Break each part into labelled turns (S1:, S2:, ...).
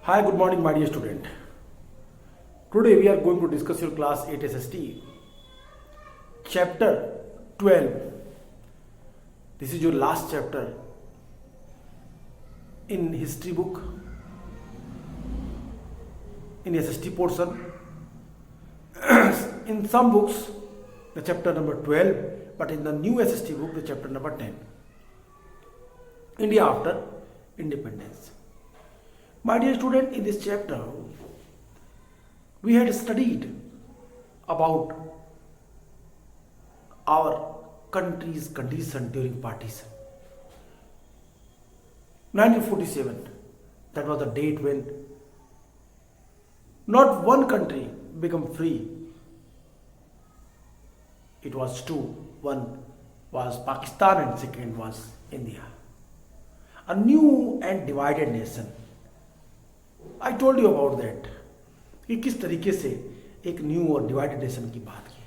S1: Hi, good morning, my dear student. Today we are going to discuss your class 8 SST, chapter 12. This is your last chapter in history book, in SST portion. In some books, the chapter number 12, but in the new SST book, the chapter number 10. India after independence. My dear student, in this chapter, we had studied about our country's condition during partition. 1947, that was the date when not one country became free. It was two. One was Pakistan and second was India. A new and divided nation. I told you about that. कि किस तरीके से एक new और divided nation की बात की.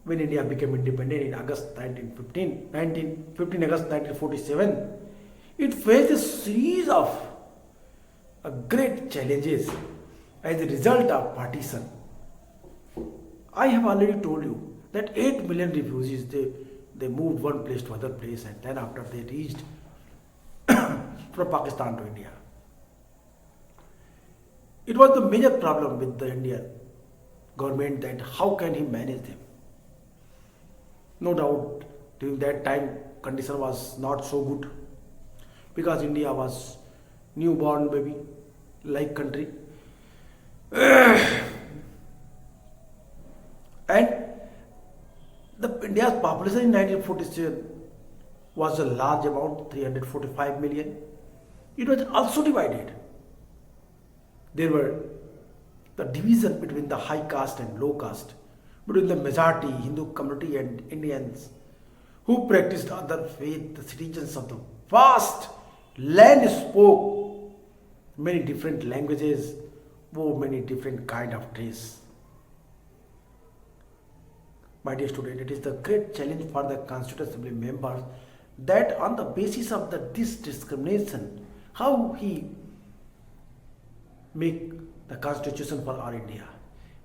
S1: When India became independent in August 15 August 1947, it faced a series of great challenges as a result of partition. I have already told you that 8 million refugees, they moved one place to other place, and then after they reached from Pakistan to India. It was the major problem with the Indian government that how can he manage them. No doubt during that time condition was not so good because India was newborn baby like country. And the India's population in 1947 was a large amount, 345 million. It was also divided. There were the division between the high caste and low caste, between the majority Hindu community and Indians who practiced other faith. The citizens of the vast land spoke many different languages, wore many different kind of dress. My dear student, it is the great challenge for the Constituent Assembly members that on the basis of this discrimination, how he make the constitution for our India,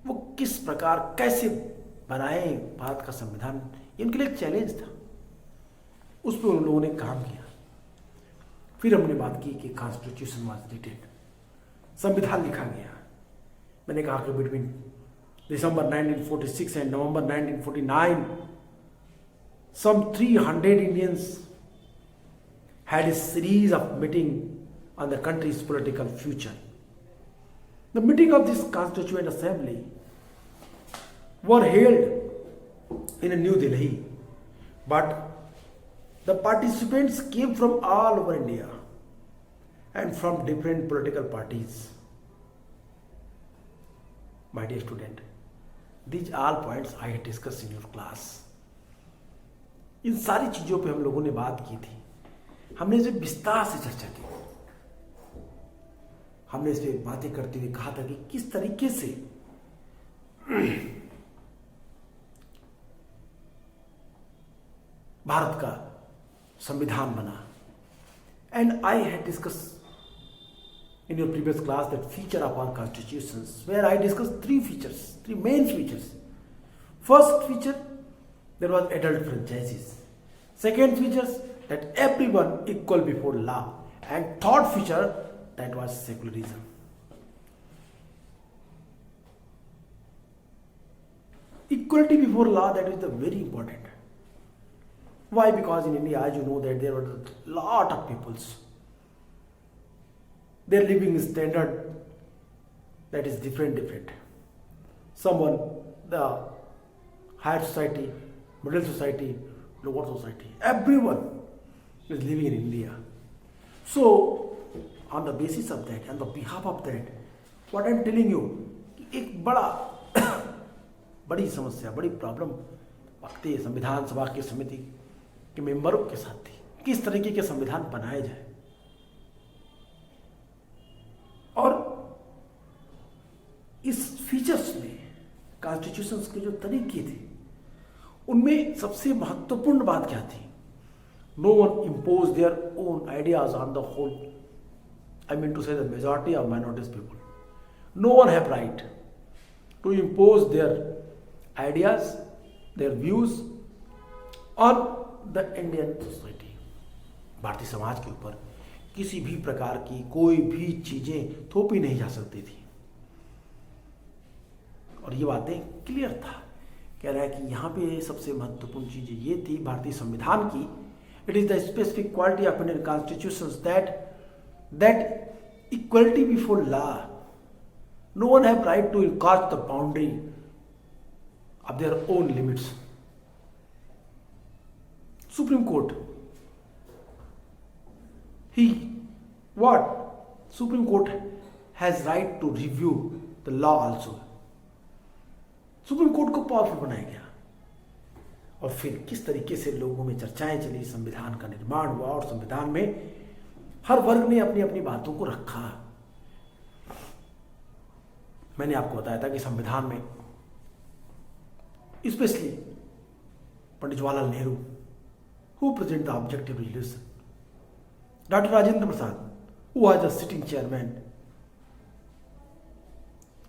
S1: वो किस प्रकार कैसे बनाए भारत का संविधान, ये उनके लिए एक चैलेंज था. उस पर उन लोगों ने काम किया. फिर हमने बात की कि कॉन्स्टिट्यूशन वाज रिटेन, संविधान लिखा गया. मैंने कहा कि between December 1946 and November 1949, some 300 Indians had a series of meetings on the country's political future. The meeting of this Constituent Assembly were held in New Delhi, but the participants came from all over India and from different political parties. My dear student, these all points I had discussed in your class. इन सारी चीज़ों पे हम लोगों ने बात की थी. हमने इसे विस्तार से चर्चा की. हमने इस पे बातें करते हुए कहा था कि किस तरीके से भारत का संविधान बना. And I had discuss in your previous class that feature of our constitutions, where I discussed three main features. First feature, there was adult franchises. Second features, that everyone equal before law. And third feature, that was secularism. Equality before law, that is the very important. Why? Because in India, as you know, that there were a lot of peoples. Their living standard that is different. Someone, the higher society, middle society, lower society, everyone is living in India. So, on the basis of that, on the behalf of that, what I am telling you, एक बड़ी समस्या, बड़ी problem वक्त संविधान सभा की समिति के मेंबरों के साथ थी. किस तरीके के संविधान बनाए जाए. और इस फीचर्स में कॉन्स्टिट्यूशंस के जो तरीके थे उनमें सबसे महत्वपूर्ण बात क्या थी? No one imposed their own ideas on the whole I mean to say the majority of minorities people. No one have right to impose their ideas, their views on the Indian society. Bharatiya Samaj के ऊपर किसी भी प्रकार की कोई भी चीजें थोपी नहीं जा सकती थी, और ये बातें क्लियर था। कह रहा है कि यहाँ पे सबसे महत्वपूर्ण चीज ये थी भारतीय संविधान की, it is the specific quality of Indian constitution that equality before law, no one have right to cross the boundary of their own limits. Supreme Court Supreme Court has right to review the law also. Supreme Court को powerful बनाया गया, और फिर किस तरीके से लोगों में चर्चाएं चली, संविधान का निर्माण हुआ, और संविधान में हर वर्ग ने अपनी अपनी बातों को रखा। मैंने आपको बताया था कि संविधान में specially Pandit Jawaharlal Nehru who present the objective resolution, Dr. Rajendra Prasad, who was the sitting chairman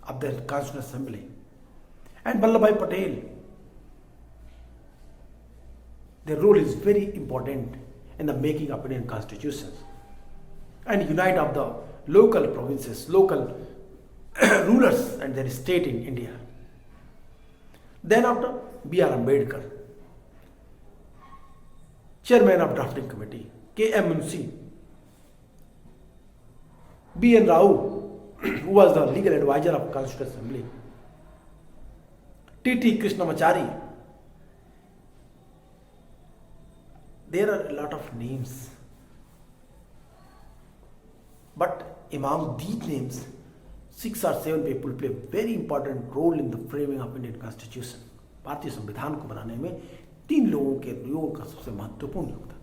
S1: of the Constitutional Assembly, and Vallabhbhai Patel, their role is very important in the making of Indian constitutions and unite of the local provinces, local rulers and their state in India. Then after B.R. Ambedkar, chairman of drafting committee, K.M. Munshi, B.N. Rao, who was the legal advisor of Constitutional Assembly, T.T. Krishnamachari. There are a lot of names, but among these names, 6 or 7 people play a very important role in the framing of Indian Constitution. भारतीय संविधान को बनाने में 3 लोगों के योग का सबसे महत्वपूर्ण योगदान।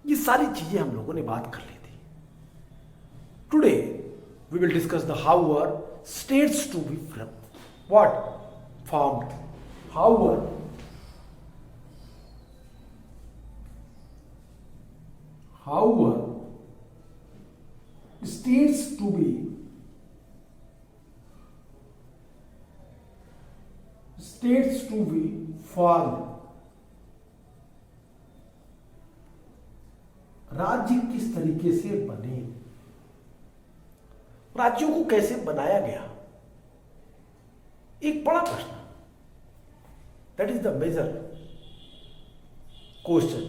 S1: ये सारी चीजें हम लोगों ने बात कर ली थी। Today we will discuss the how are states to be formed, how are states to be formed, राज्य किस तरीके से बने, राज्यों को कैसे बनाया गया, एक बड़ा प्रश्न। That is the major question.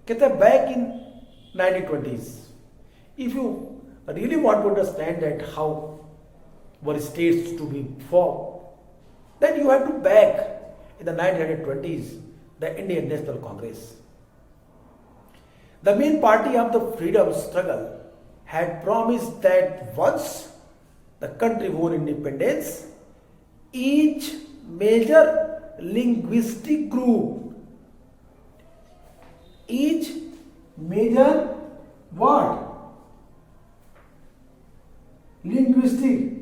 S1: कहते हैं back in 1920s, if you really want to understand that how were states to be formed, then you have to back in the 1920s the Indian National Congress. The main party of the freedom struggle had promised that once the country won independence, each major linguistic group, each major what? linguistic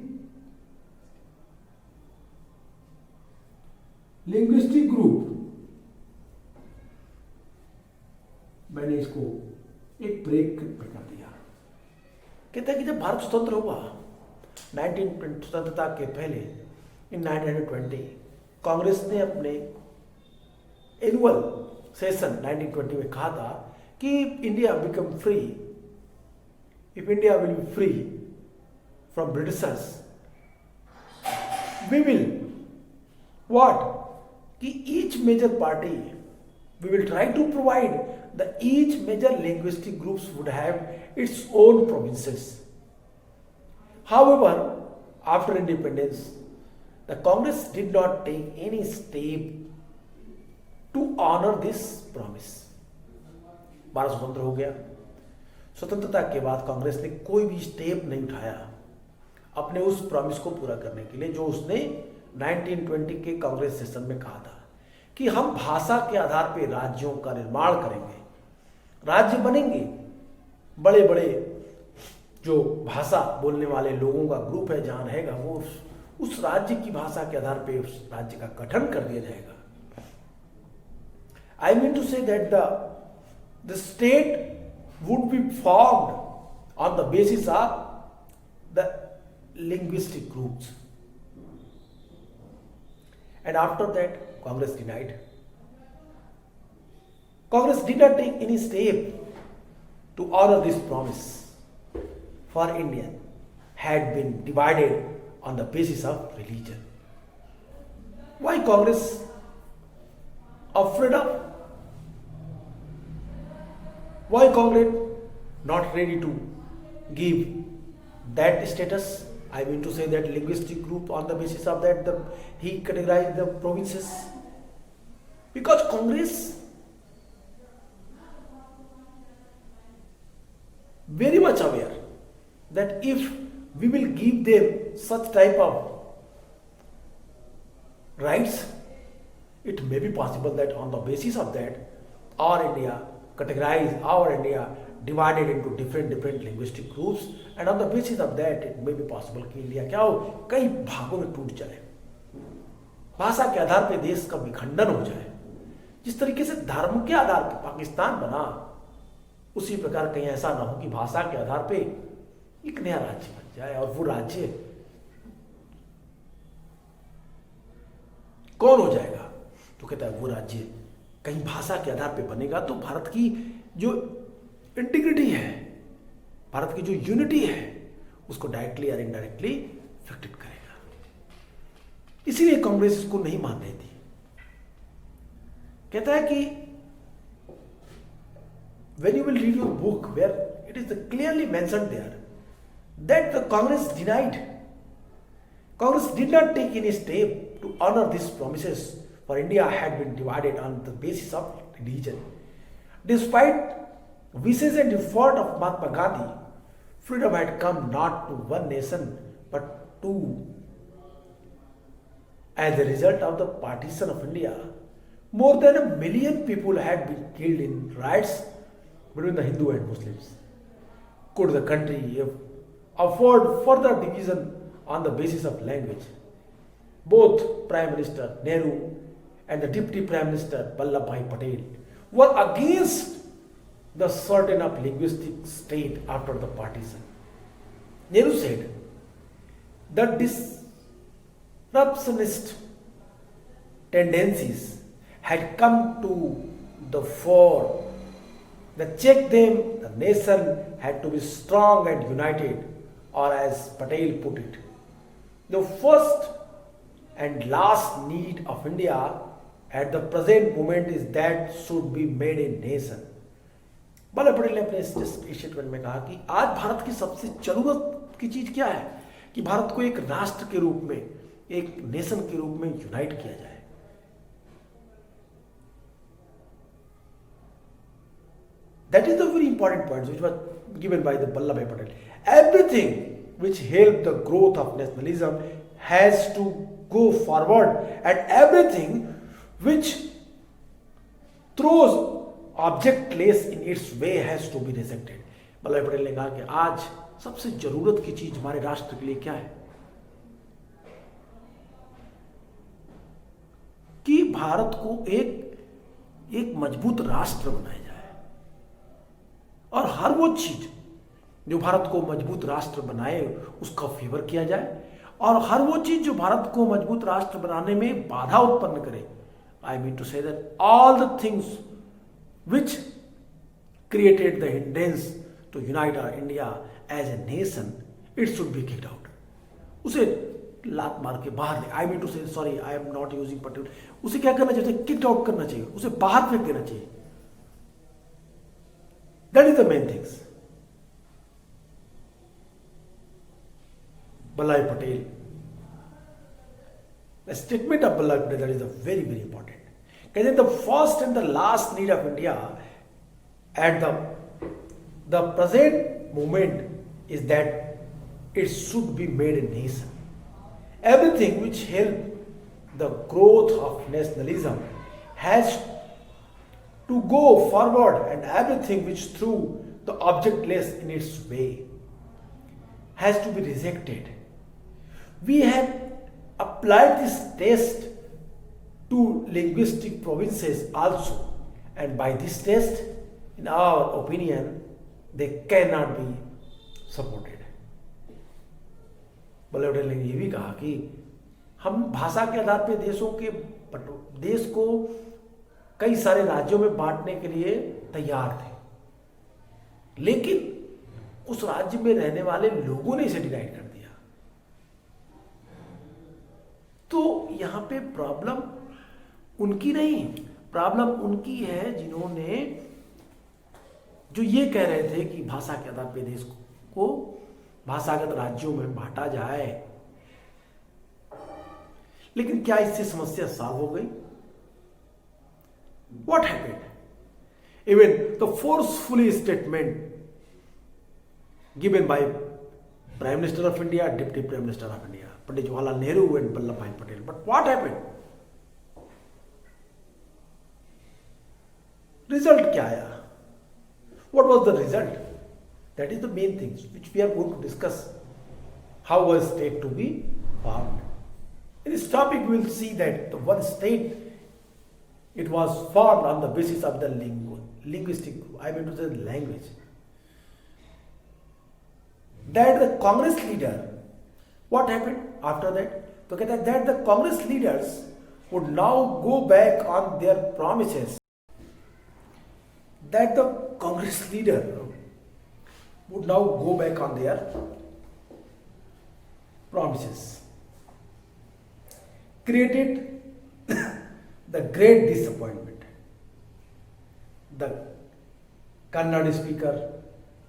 S1: group, मैंने इसको एक break पे कर दिया। कहते हैं कि जब भारत स्वतंत्र हुआ 1920 स्वतंत्रता के पहले इन 1920 कांग्रेस ने अपने एनुअल सेशन 1920 में कहा था कि India become free, if India will be free from Britishers, we will what, कि each major party we will try to provide the each major linguistic groups would have its own provinces. However, after independence, the Congress did not take any step to honor this promise. Bharat स्वतंत्र हो गया। स्वतंत्रता के बाद कांग्रेस ने कोई भी step नहीं उठाया अपने उस प्रॉमिस को पूरा करने के लिए जो उसने 1920 के कांग्रेस सेशन में कहा था कि हम भाषा के आधार पर राज्यों का निर्माण करेंगे, राज्य बनेंगे, बड़े बड़े जो भाषा बोलने वाले लोगों का ग्रुप है जहां रहेगा वो उस राज्य की भाषा के आधार पर उस राज्य का गठन कर दिया जाएगा। I mean to say that the the state would be formed on the basis of the linguistic groups. And after that, Congress denied. Congress did not take any step to honor this promise, for India had been divided on the basis of religion. Why Congress afraid of? Why Congress not ready to give that status? I mean to say that linguistic group on the basis of that he categorized the provinces. Because Congress very much aware that if we will give them such type of rights, it may be possible that on the basis of that our India divided into different linguistic groups, and on the basis of that it may be possible कि India क्या हो, कई भागों में टूट जाए, भाषा के आधार पर देश का विखंडन हो जाए. जिस तरीके से धर्म के आधार पर पाकिस्तान बना, उसी प्रकार कहीं ऐसा ना हो कि भाषा के आधार पे एक नया राज्य बन जाए. और वो राज्य कौन हो जाएगा? तो कहता है वो राज्य कहीं भाषा के आधार पे बनेगा तो भारत की जो इंटीग्रिटी है, भारत की जो यूनिटी है, उसको डायरेक्टली और इनडायरेक्टली इफेक्टेड करेगा. इसीलिए कांग्रेस इसको नहीं मान रही थी. कहता है कि when you will read your book where it is clearly mentioned there that the Congress did not take any step to honor these promises, for India had been divided on the basis of religion. Despite wishes and effort of Mahatma Gandhi, freedom had come not to one nation but two. As a result of the partition of India, more than 1 million people had been killed in riots between the Hindu and Muslims. Could the country afford further division on the basis of language? Both Prime Minister Nehru and the Deputy Prime Minister Vallabhbhai Patel were against the certain of linguistic state after the partition. Nehru said that disruptionist tendencies had come to the fore. That check them, the nation had to be strong and united, or as Patel put it, the first and last need of India at the present moment is that should be made a nation. Vallabh Patel ने अपने statement में कहा कि आज भारत की सबसे जरूरत की चीज क्या है कि भारत को एक राष्ट्र के रूप में, एक नेशन के रूप में यूनाइट किया जाए. That is the very important point which was given by the Vallabhbhai Patel. Everything which helped the growth of nationalism has to go forward, and everything which throws objectless in its way has to be rejected. Vallabhbhai Patel ने कहा कि आज सबसे जरूरत की चीज हमारे राष्ट्र के लिए क्या है कि भारत को एक मजबूत राष्ट्र बनाया जाए, और हर वो चीज जो भारत को मजबूत राष्ट्र बनाए उसका फेवर किया जाए, और हर वो चीज जो भारत को मजबूत राष्ट्र बनाने में बाधा उत्पन्न करे. I mean to say that all the things which created the hindrance to unite our India as a nation, it should be kicked out. उसे लात मार के बाहर ले. आई मीन टू से, sorry I am not using particular, उसे क्या करना चाहिए? किक्ड आउट करना चाहिए, उसे बाहर फेंक देना चाहिए. That is the main things. Vallabhbhai Patel, the statement of Vallabhbhai Patel, that is very very important. Because the first and the last need of India at the present moment is that it should be made a nation. Everything which help the growth of nationalism has to go forward, and everything which threw the objectless in its way has to be rejected. We have applied this test to linguistic provinces also, and by this test in our opinion, they cannot be supported. Vallabh Patel ने ये भी कहा कि हम भाषा के आधार पर देश को कई सारे राज्यों में बांटने के लिए तैयार थे, लेकिन उस राज्य में रहने वाले लोगों ने इसे डिनाइड कर दिया। तो यहां पे प्रॉब्लम उनकी नहीं, प्रॉब्लम उनकी है जिन्होंने जो ये कह रहे थे कि भाषा के आधार पर देश को भाषागत राज्यों में बांटा जाए। लेकिन क्या इससे समस्या सॉल्व हो गई? What happened? Even the forcefully statement given by Prime Minister of India, Deputy Prime Minister of India, Pandit Jawaharlal Nehru and Vallabhbhai Patel. But what happened? Result क्या आया? What was the result? That is the main thing which we are going to discuss. How a state to be formed. In this topic, we will see that the one state, it was formed on the basis of the linguistic, I mean to say language. That the Congress leader, what happened after that? So that the Congress leaders would now go back on their promises. That the Congress leader would now go back on their promises. Created the great disappointment. The Kannada speaker,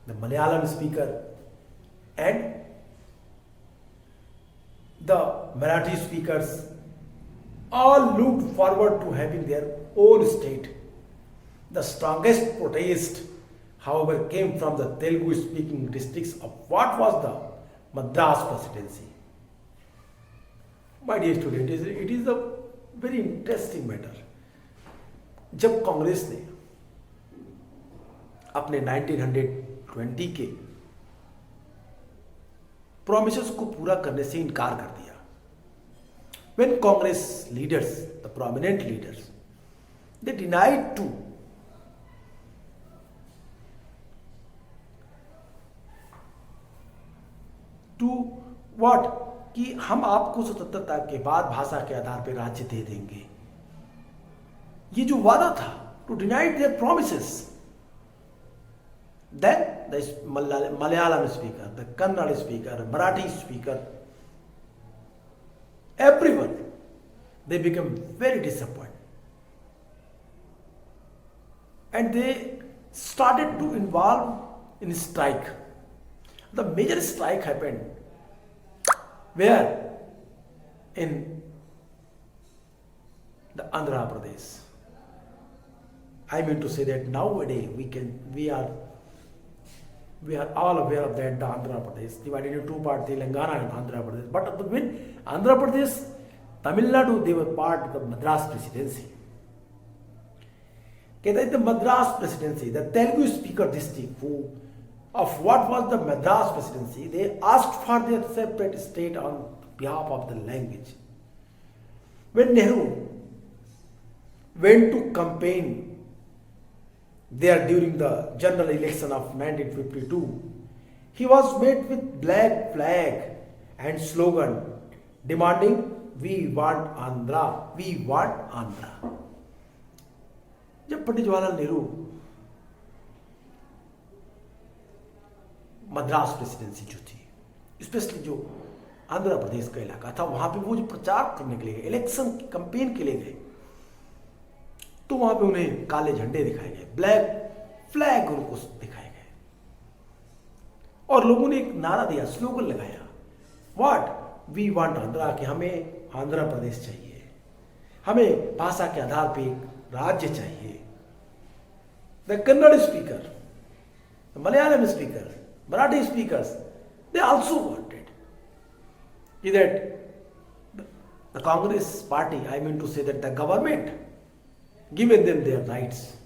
S1: the Malayalam speaker, and the Marathi speakers all looked forward to having their own state. The strongest protest, however, came from the Telugu speaking districts of what was the Madras presidency. My dear student, it is a very interesting matter. जब कांग्रेस ने अपने 1920 के promises को पूरा करने से इनकार कर दिया, when Congress leaders, the prominent leaders, they denied to what? कि हम आपको स्वतंत्रता के बाद भाषा के आधार पर राज्य दे देंगे, ये जो वादा था, to deny their promises. Then the Malayalam speaker, the Kannada speaker, Marathi speaker, everyone, they became very disappointed. And they started to involve in strike. The major strike happened where? In the Andhra Pradesh. I mean to say that nowadays we are all aware of that the Andhra Pradesh divided into two parts, Telangana and Andhra Pradesh. But when Andhra Pradesh, Tamil Nadu, they were part of the Madras presidency. The Madras presidency, the Telugu speaker district of what was the Madras presidency, they asked for their separate state on behalf of the language. When Nehru went to campaign there during the general election of 1952, he was met with black flag and slogan demanding, "We want Andhra, we want Andhra." जब Pandit Jawaharlal Nehru Madras presidency जो थी, specially जो आंध्र प्रदेश का इलाका था, वहां पे वो जो प्रचार करने के लिए गए, इलेक्शन कैंपेन के लिए गए, तो वहां पे उन्हें काले झंडे दिखाए गए, ब्लैक फ्लैग उनको दिखाए गए, और लोगों ने एक नारा दिया, स्लोगन लगाया, व्हाट वी वांट आंध्रा, कि हमें आंध्र प्रदेश चाहिए, हमें भाषा के आधार पर एक राज्य चाहिए. The Kannada speaker, the Malayalam speaker, Marathi speakers, they also wanted that the Congress party, I mean to say that the government, given them their rights.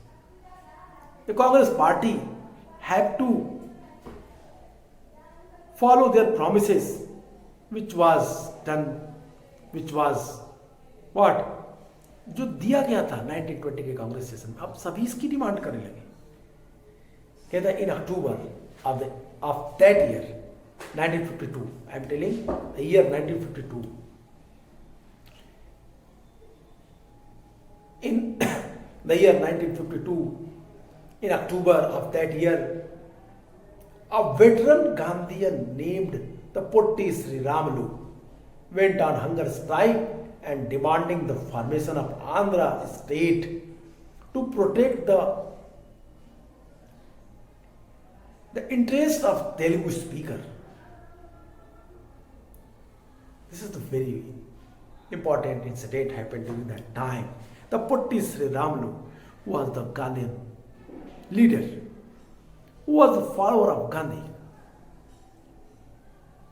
S1: The Congress party had to follow their promises, which was done, which was what? जो दिया गया था 1920 के Congress session में, अब सभी इसकी demand करने लगे. कहता है in October of that year 1952, I am telling the year 1952, in the year 1952, in October of that year, a veteran Gandhian named the Potti Sri Ramalu went on hunger strike and demanding the formation of Andhra state to protect the interest of Telugu speaker. This is the very important incident happened during that time. The Potti Sri Ramalu was the Gandhian leader who was the follower of Gandhi.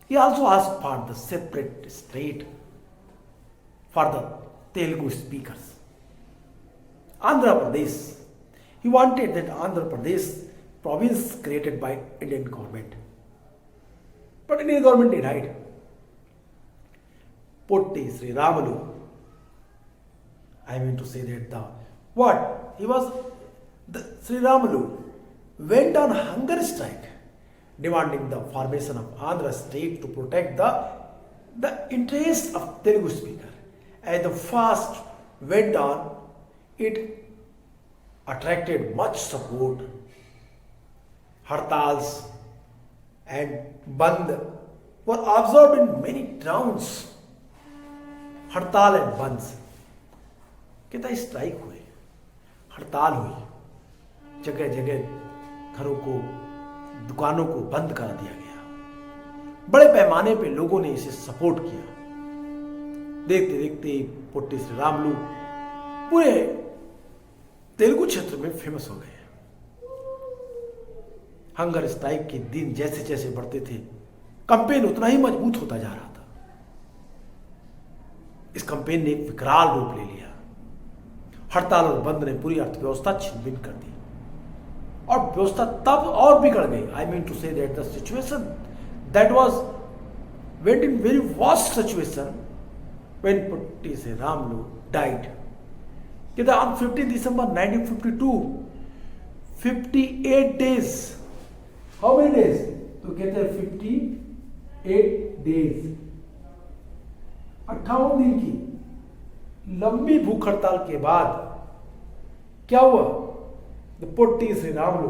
S1: He also asked for the separate state for the Telugu speakers. Andhra Pradesh. He wanted that Andhra Pradesh province created by Indian government. But Indian government denied. Potti Sri Ramalu, I mean to say that Sri Ramalu went on hunger strike, demanding the formation of Andhra state to protect the interest of Telugu speaker. As the fast went on, it attracted much support. Hartals and Bandh were observed in many towns. हड़ताल and बंद, कहता strike हुए, हड़ताल हुई, जगह जगह घरों को, दुकानों को बंद करा दिया गया। बड़े पैमाने पे लोगों ने इसे सपोर्ट किया। देखते देखते पोट्टी श्री रामलू पूरे तेलुगु क्षेत्र में फेमस हो गए। हंगर स्ट्राइक के दिन जैसे जैसे बढ़ते थे, कैंपेन उतना ही मजबूत होता जा रहा था। इस कैंपेन ने एक विकराल रूप ले लिया। हड़ताल और बंद ने पूरी अर्थव्यवस्था छिन-भिन कर दी और व्यवस्था तब और बिगड़ गई। I mean to say that the situation that was went in very worst situation when Potti Sriramulu died. कहते on 15 December 1952, 58 days, how many days? तो कहते हैं 58 डेज, 58 दिन की लंबी भूख हड़ताल के बाद क्या हुआ? The potty Shri Ramulu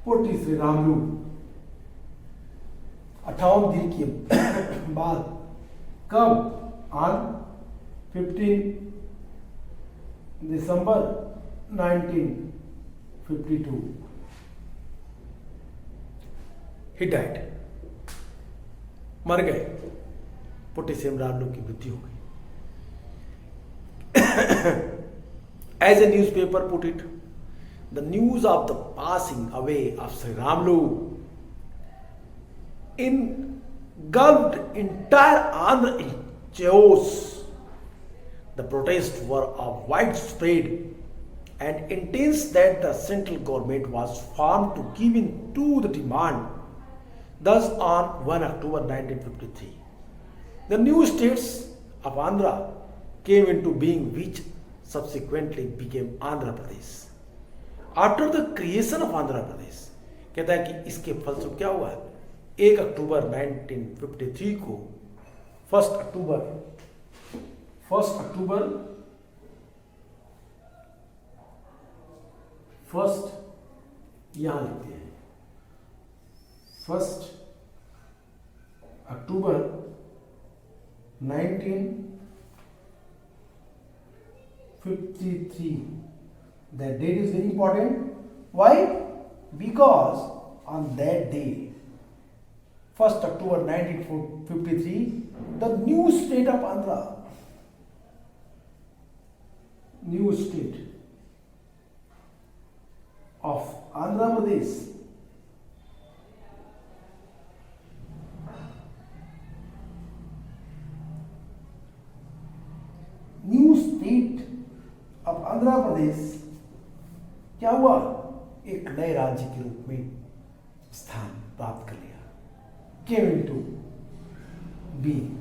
S1: potty Shri Ramulu 58 दिन के बाद कब? ऑन 15 दिसंबर 1952 ही डाइड, मर गए। पोट्टी श्री रामलू की मृत्यु हो गई। As a newspaper put it, the news of the passing away of Shri Ramulu engulfed entire Andhra in chaos. The protests were widespread and intense that the central government was formed to give in to the demand. Thus, on 1 October 1953, the new states of Andhra came into being, which subsequently became Andhra Pradesh. After the creation of Andhra Pradesh, कहता है कि इसके फलस्वरूप क्या हुआ? 1 October 1953 को, 1 अक्टूबर यहां लिखते हैं, 1 October 1953, that date is very important. Why? Because on that day, 1 October 1953, the new state of Andhra, new state of Andhra Pradesh क्या हुआ? एक नए राज्य के रूप में स्थान प्राप्त कर लिया। came into being.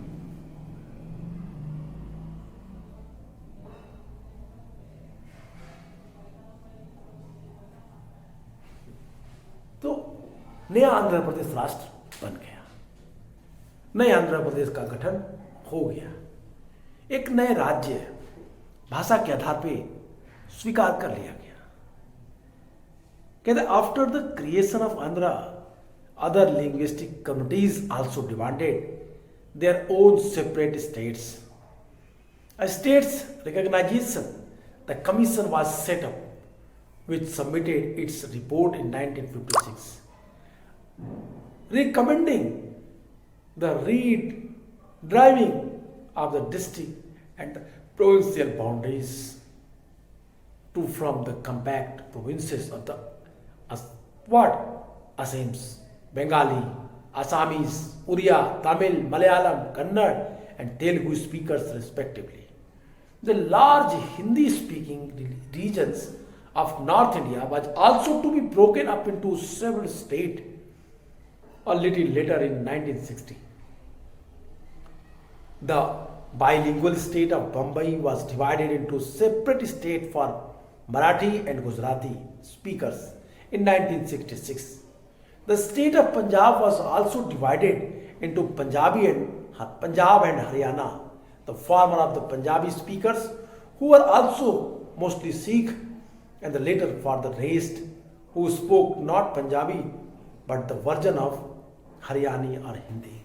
S1: तो नया आंध्र प्रदेश राष्ट्र बन गया, नए आंध्र प्रदेश का गठन हो गया, एक नए राज्य भाषा के आधार पे स्वीकार कर लिया गया। कहते after the creation of Andhra other linguistic communities also demanded their own separate states. States recognisation the commission was set up which submitted its report in 1956, recommending the redrawing of the district and the provincial boundaries to from the compact provinces of the Assamese, Bengali, Assamese, Uriya, Tamil, Malayalam, Kannada, and Telugu speakers respectively. The large Hindi-speaking regions of North India was also to be broken up into several states a little later in 1960. The bilingual state of Bombay was divided into separate states for Marathi and Gujarati speakers in 1966. The state of Punjab was also divided into Punjab and Haryana, the former of the Punjabi speakers who were also mostly Sikh, and the later for the rest who spoke not Punjabi but the version of Haryani और हिंदी।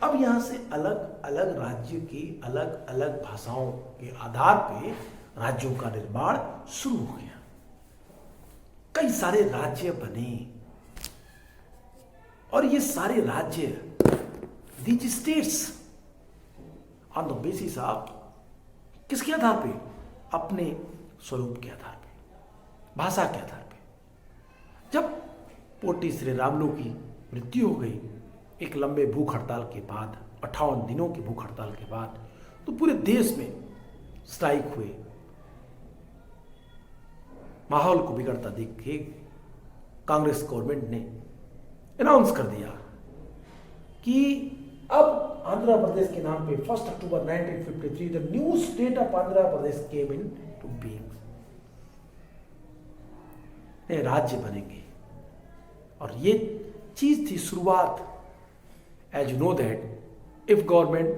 S1: अब यहां से अलग अलग राज्य की अलग अलग भाषाओं के आधार पे राज्यों का निर्माण शुरू हो गया, कई सारे राज्य बने और ये सारे राज्य these states on the basis of किसके आधार पे? अपने स्वरूप के आधार पे, भाषा के आधार पे। जब पोटी श्री रामलू की मृत्यु हो गई एक लंबे भूख हड़ताल के बाद, 58 दिनों की भूख हड़ताल के बाद, तो पूरे देश में स्ट्राइक हुए। माहौल को बिगड़ता देख के कांग्रेस गवर्नमेंट ने अनाउंस कर दिया कि अब आंध्र प्रदेश के नाम पे 1 October 1953 the new state of Andhra Pradesh came into being. राज्य बनेंगे और ये चीज थी शुरुआत। As you know that if government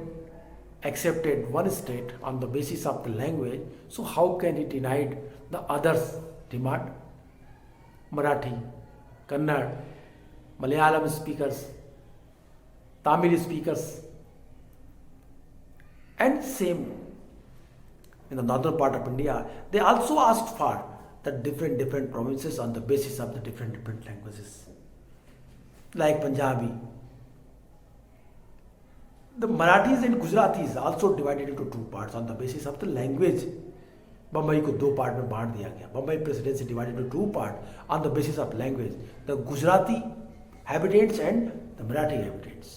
S1: accepted one state on the basis of the language, so how can it denied the others demand? Marathi, Kannada, Malayalam speakers, Tamil speakers, and same in the northern part of India, they also asked for the different provinces on the basis of the different languages, like Punjabi. The Marathis and Gujaratis also divided into two parts on the basis of the language. Bombay को दो part में बांट दिया गया। Bombay presidency divided into two part on the basis of language. The Gujarati habitants and the Marathi habitants.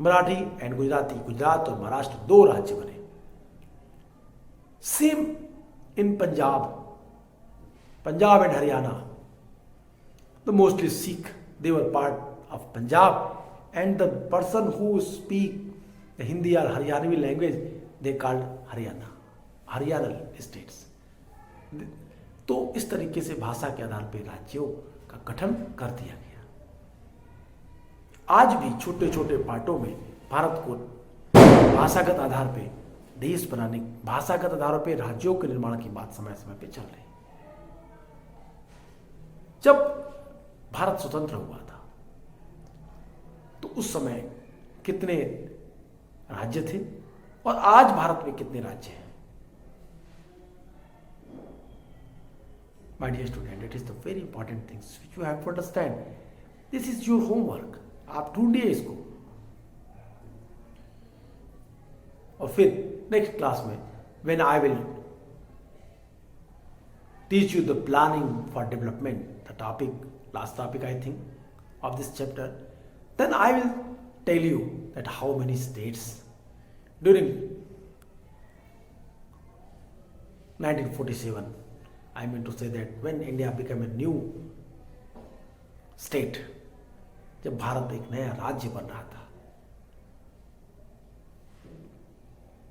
S1: Marathi and Gujarati, Gujarat और महाराष्ट्र दो राज्य बने। Same in Punjab and Haryana, the mostly Sikh, they were part of Punjab and the person who speak the Hindi और Haryanvi language they called Haryana states. तो इस तरीके से भाषा के आधार पर राज्यों का गठन कर दिया गया। आज भी छोटे छोटे पार्टों में भारत को भाषागत आधार पे देश बनाने, भाषागत आधारों पे राज्यों के निर्माण की बात समय समय पे चल रही। जब भारत स्वतंत्र हुआ था तो उस समय कितने राज्य थे और आज भारत में कितने राज्य हैं? My dear student, it is the very important things which you have to understand. This is your homework. आप ढूंढिए इसको और फिर नेक्स्ट क्लास में when I will teach you the planning for development, the topic, last topic I think of this chapter, then I will tell you that how many states during 1947, I mean to say that when India became a new state, जब भारत एक नया राज्य बन रहा था,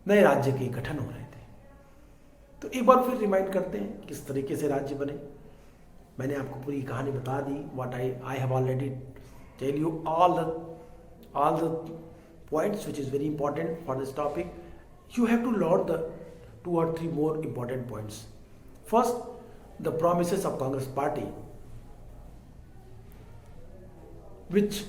S1: नए राज्य के गठन हो रहे थे। तो एक बार फिर रिमाइंड करते हैं किस तरीके से राज्य बने। मैंने आपको पूरी कहानी बता दी। What I have already tell you all the points which is very important for this topic. You have to learn the 2 or 3 more important points. First, the promises of Congress party, which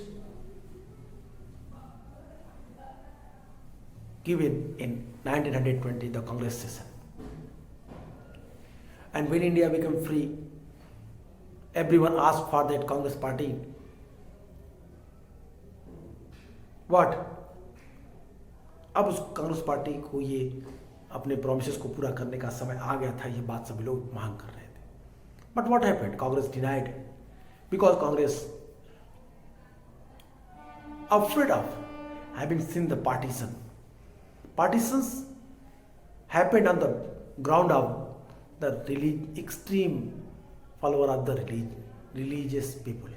S1: given in 1920 the Congress session. And when India became free, everyone asked for that Congress party. What? अब उस Congress party को ये अपने promises को पूरा करने का समय आ गया था, ये बात सभी लोग मांग कर रहे थे। But what happened? Congress denied because Congress afraid of having seen the partitions happened on the ground of the extreme follower of the religious people.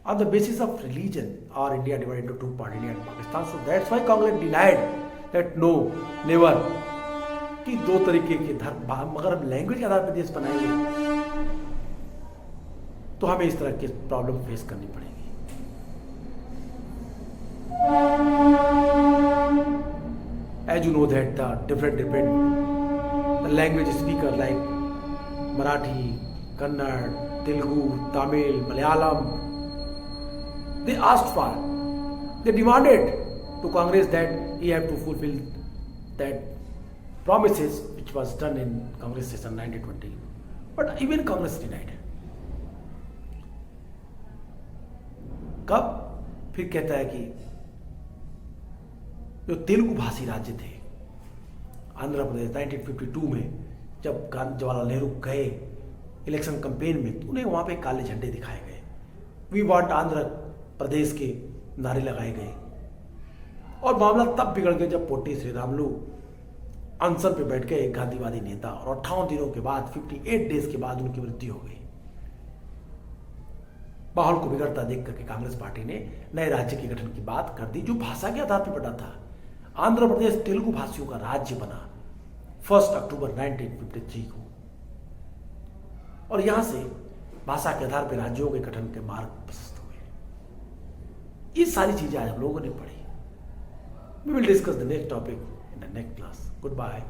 S1: On the basis of religion, our India divided into 2 parts, India and Pakistan. So that's why Congress denied that no, never, कि 2 तरीके के धर्म, अगर हम language के आधार पर देश बनाएंगे तो हमें इस तरह की प्रॉब्लम फेस करनी पड़ेगी। As you know that the different language speaker like Marathi, Kannada, Telugu, Tamil, Malayalam, they demanded to Congress that he have to fulfill that promises which was done in Congress session 1920. But even Congress denied. कब फिर कहता है कि जो तेलुगु भाषी राज्य थे आंध्र प्रदेश 1952 में, जब जवाहरलाल नेहरू गए इलेक्शन कैंपेन में, तो उन्हें वहां पे काले झंडे दिखाए गए, वी वांट आंध्र प्रदेश के नारे लगाए गए। और मामला तब बिगड़ गया जब पोटी श्रीरामुलु अनशन पे बैठ गए, एक गांधीवादी नेता, और 58 दिनों के बाद 58 डेज के बाद उनकी मृत्यु हो गई। माहौल को बिगड़ता देख करके कांग्रेस पार्टी ने नए राज्य के गठन की बात कर दी, जो भाषा के आधार पर बना था। आंध्र प्रदेश तेलुगु भाषियों का राज्य बना 1 अक्टूबर 1953 को, और यहां से भाषा के आधार पर राज्यों के गठन के मार्ग प्रशस्त हुए। ये सारी चीजें आज हम लोगों ने पढ़ी। We will discuss the next topic in the next class. Goodbye.